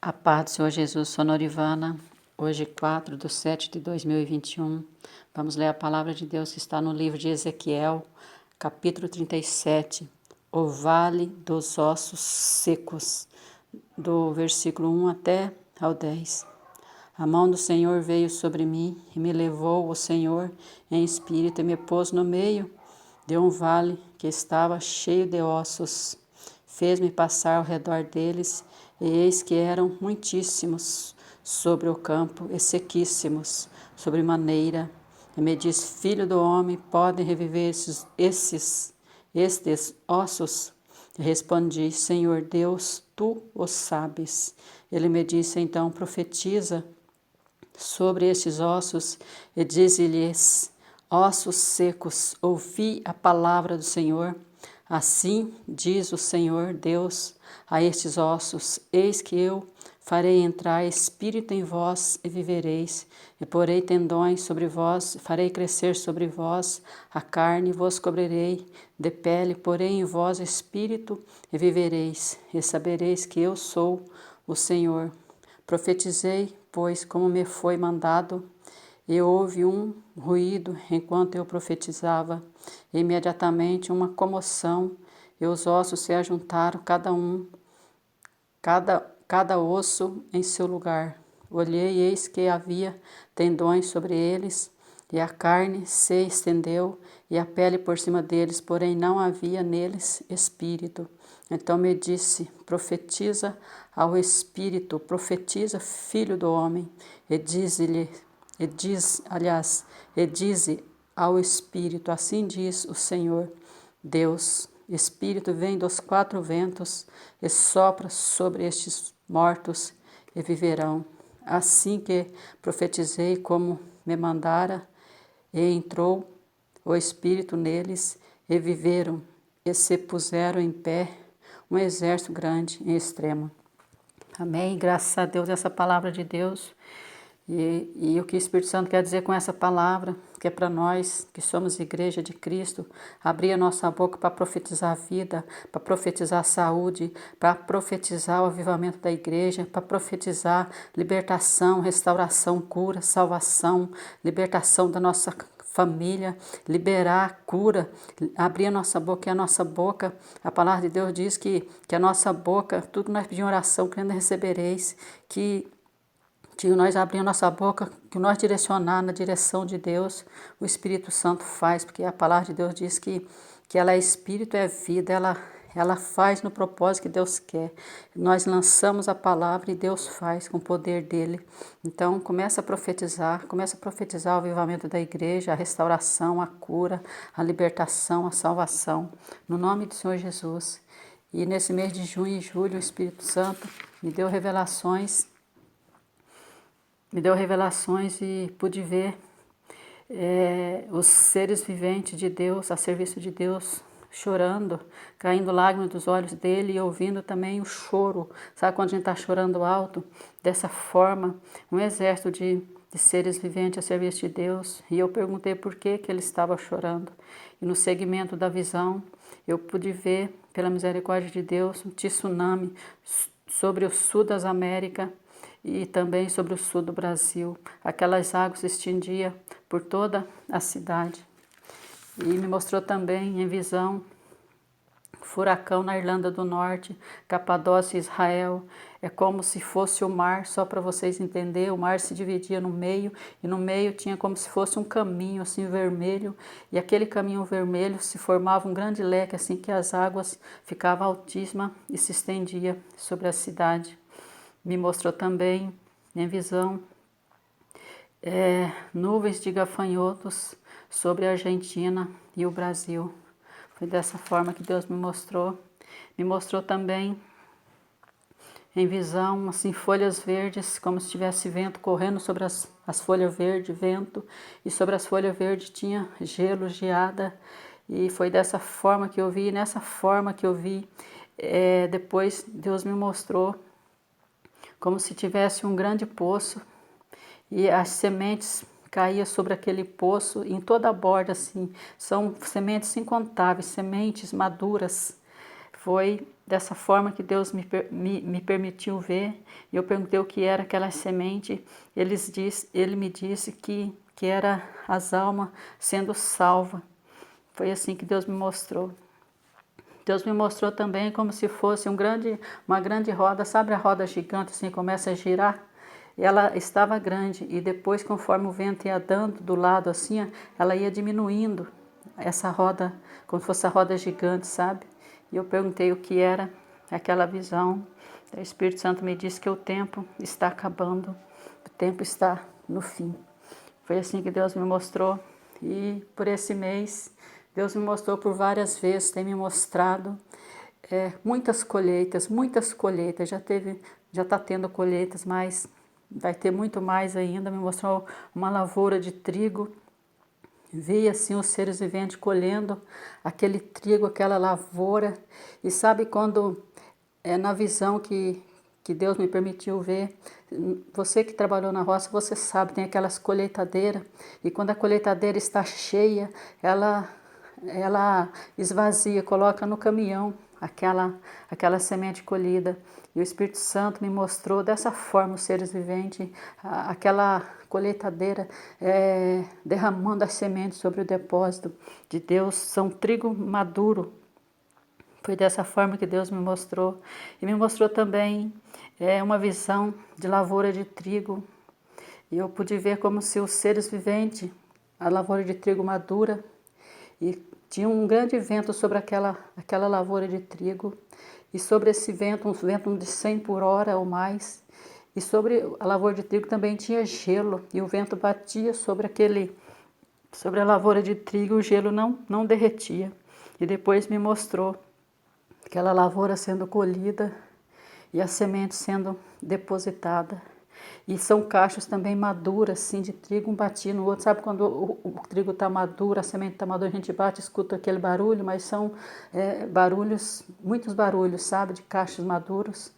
A paz do Senhor Jesus, sou Norivana, hoje 4/7/2021. Vamos ler a palavra de Deus que está no livro de Ezequiel, capítulo 37, o vale dos ossos secos, do versículo 1 até ao 10. A mão do Senhor veio sobre mim e me levou o Senhor em espírito e me pôs no meio de um vale que estava cheio de ossos. Fez-me passar ao redor deles, e eis que eram muitíssimos sobre o campo e sequíssimos, sobremaneira. E me diz: Filho do homem, podem reviver estes ossos? E respondi: Senhor Deus, tu o sabes. Ele me disse: então profetiza sobre estes ossos e dize-lhes: ossos secos, ouvi a palavra do Senhor. Assim diz o Senhor Deus a estes ossos: eis que eu farei entrar espírito em vós e vivereis, e porei tendões sobre vós, farei crescer sobre vós a carne, vos cobrirei de pele, porei em vós espírito e vivereis, e sabereis que eu sou o Senhor. Profetizei, pois, como me foi mandado, e houve um ruído enquanto eu profetizava. Imediatamente uma comoção, e os ossos se ajuntaram, cada osso em seu lugar. Olhei, e eis que havia tendões sobre eles, e a carne se estendeu, e a pele por cima deles, porém não havia neles espírito. Então me disse: profetiza ao espírito, profetiza, filho do homem, e dize ao espírito: assim diz o Senhor Deus. Espírito vem dos quatro ventos e sopra sobre estes mortos e viverão. Assim que profetizei como me mandara, e entrou o Espírito neles, e viveram, e se puseram em pé um exército grande e extremo. Amém. Graças a Deus, essa palavra de Deus. E o que o Espírito Santo quer dizer com essa palavra, que é para nós, que somos igreja de Cristo, abrir a nossa boca para profetizar a vida, para profetizar a saúde, para profetizar o avivamento da igreja, para profetizar libertação, restauração, cura, salvação, libertação da nossa família, liberar cura, abrir a nossa boca, e a nossa boca, a palavra de Deus diz que a nossa boca, tudo que nós pedimos em oração, crendo recebereis, que nós abrir a nossa boca, que nós direcionar na direção de Deus, o Espírito Santo faz, porque a palavra de Deus diz que ela é espírito, é vida, ela faz no propósito que Deus quer. Nós lançamos a palavra e Deus faz com o poder dele. Então começa a profetizar o avivamento da igreja, a restauração, a cura, a libertação, a salvação, no nome do Senhor Jesus. E nesse mês de junho e julho, o Espírito Santo me deu revelações e pude ver os seres viventes de Deus, a serviço de Deus, chorando, caindo lágrimas dos olhos dele, e ouvindo também o choro. Sabe quando a gente está chorando alto? Dessa forma, um exército de seres viventes a serviço de Deus. E eu perguntei por que ele estava chorando. E no segmento da visão, eu pude ver, pela misericórdia de Deus, um tsunami sobre o sul das Américas, e também sobre o sul do Brasil. Aquelas águas se estendiam por toda a cidade. E me mostrou também em visão furacão na Irlanda do Norte, Capadócia e Israel. É como se fosse o mar, só para vocês entenderem, o mar se dividia no meio, e no meio tinha como se fosse um caminho assim vermelho, e aquele caminho vermelho se formava um grande leque, assim que as águas ficavam altíssimas e se estendia sobre a cidade. Me mostrou também, em visão, nuvens de gafanhotos sobre a Argentina e o Brasil. Foi dessa forma que Deus me mostrou. Me mostrou também, em visão, assim, folhas verdes, como se tivesse vento correndo sobre as folhas verdes, vento, e sobre as folhas verdes tinha gelo, geada, e foi dessa forma que eu vi, e nessa forma que eu vi, depois Deus me mostrou como se tivesse um grande poço, e as sementes caíam sobre aquele poço, em toda a borda, assim, são sementes incontáveis, sementes maduras. Foi dessa forma que Deus me permitiu ver. E eu perguntei o que era aquela semente. Ele me disse que era as almas sendo salvas. Foi assim que Deus me mostrou. Deus me mostrou também como se fosse uma grande roda, sabe a roda gigante assim, começa a girar? Ela estava grande e depois, conforme o vento ia dando do lado assim, ela ia diminuindo essa roda, como se fosse a roda gigante, sabe? E eu perguntei o que era aquela visão. O Espírito Santo me disse que o tempo está acabando, o tempo está no fim. Foi assim que Deus me mostrou. E por esse mês, Deus me mostrou por várias vezes, tem me mostrado muitas colheitas, muitas colheitas. Já está tendo colheitas, mas vai ter muito mais ainda. Me mostrou uma lavoura de trigo. Vi assim os seres viventes colhendo aquele trigo, aquela lavoura. E sabe quando na visão que Deus me permitiu ver, você que trabalhou na roça, você sabe, tem aquelas colheitadeiras. E quando a colheitadeira está cheia, ela esvazia, coloca no caminhão aquela semente colhida. E o Espírito Santo me mostrou dessa forma os seres viventes, aquela colheitadeira derramando as sementes sobre o depósito de Deus. São trigo maduro. Foi dessa forma que Deus me mostrou. E me mostrou também uma visão de lavoura de trigo. E eu pude ver como se os seres viventes, a lavoura de trigo madura, e tinha um grande vento sobre aquela lavoura de trigo. E sobre esse vento, um vento de 100 por hora ou mais. E sobre a lavoura de trigo também tinha gelo. E o vento batia sobre a lavoura de trigo, o gelo não derretia. E depois me mostrou aquela lavoura sendo colhida e a semente sendo depositada. E são cachos também maduros, assim, de trigo, um batia no outro. Sabe quando o trigo está maduro, a semente está madura, a gente bate, escuta aquele barulho, mas são barulhos, muitos barulhos, sabe, de cachos maduros.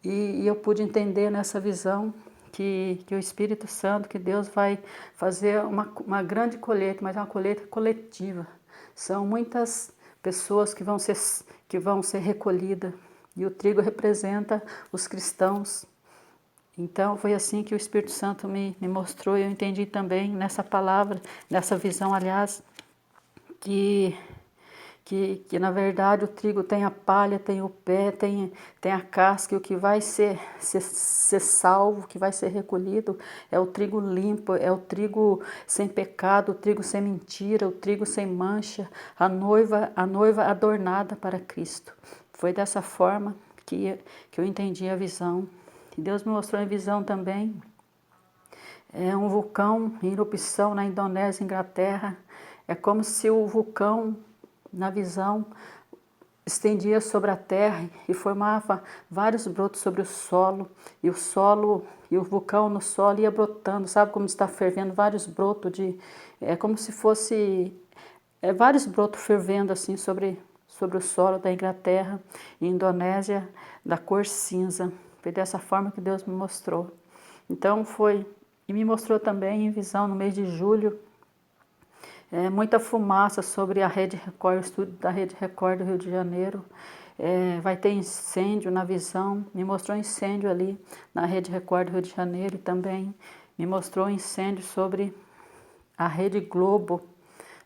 E eu pude entender nessa visão que o Espírito Santo, que Deus vai fazer uma grande colheita, mas é uma colheita coletiva. São muitas pessoas que vão ser recolhidas. E o trigo representa os cristãos. Então foi assim que o Espírito Santo me mostrou. E eu entendi também nessa palavra, nessa visão, aliás, que na verdade o trigo tem a palha, tem o pé, tem a casca, e o que vai ser salvo, o que vai ser recolhido é o trigo limpo, é o trigo sem pecado, o trigo sem mentira, o trigo sem mancha, a noiva adornada para Cristo. Foi dessa forma que eu entendi a visão. E Deus me mostrou em visão também um vulcão em erupção na Indonésia, Inglaterra. É como se o vulcão, na visão, estendia sobre a terra e formava vários brotos sobre o solo. E o vulcão no solo ia brotando, sabe como está fervendo vários brotos como se fosse vários brotos fervendo assim sobre o solo da Inglaterra e Indonésia, da cor cinza. Foi dessa forma que Deus me mostrou. Então e me mostrou também em visão no mês de julho, muita fumaça sobre a Rede Record, o estúdio da Rede Record do Rio de Janeiro. Vai ter incêndio na visão, me mostrou incêndio ali na Rede Record do Rio de Janeiro e também me mostrou incêndio sobre a Rede Globo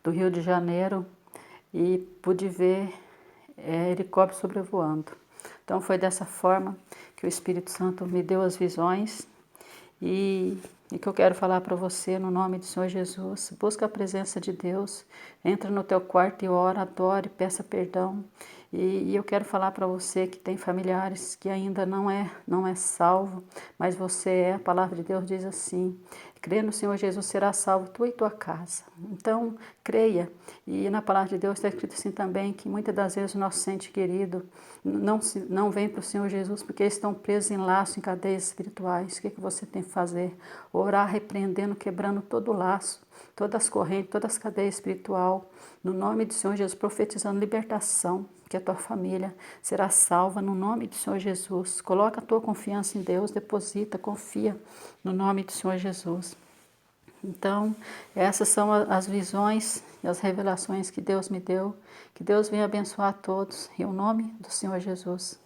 do Rio de Janeiro e pude ver helicóptero sobrevoando. Então foi dessa forma que o Espírito Santo me deu as visões e que eu quero falar para você no nome do Senhor Jesus. Busca a presença de Deus, entra no teu quarto e ora, adore, peça perdão. E eu quero falar para você que tem familiares que ainda não é salvo, mas você é. A palavra de Deus diz assim: crê no Senhor Jesus, será salvo tu e tua casa. Então, creia. E na palavra de Deus está escrito assim também, que muitas das vezes o nosso ente querido não vem para o Senhor Jesus porque eles estão presos em laço, em cadeias espirituais. O que você tem que fazer? Orar, repreendendo, quebrando todo o laço, todas as correntes, todas as cadeias espirituais. No nome do Senhor Jesus, profetizando libertação, que a tua família será salva no nome do Senhor Jesus. Coloca a tua confiança em Deus, deposita, confia no nome do Senhor Jesus. Então, essas são as visões e as revelações que Deus me deu. Que Deus venha abençoar a todos, em nome do Senhor Jesus.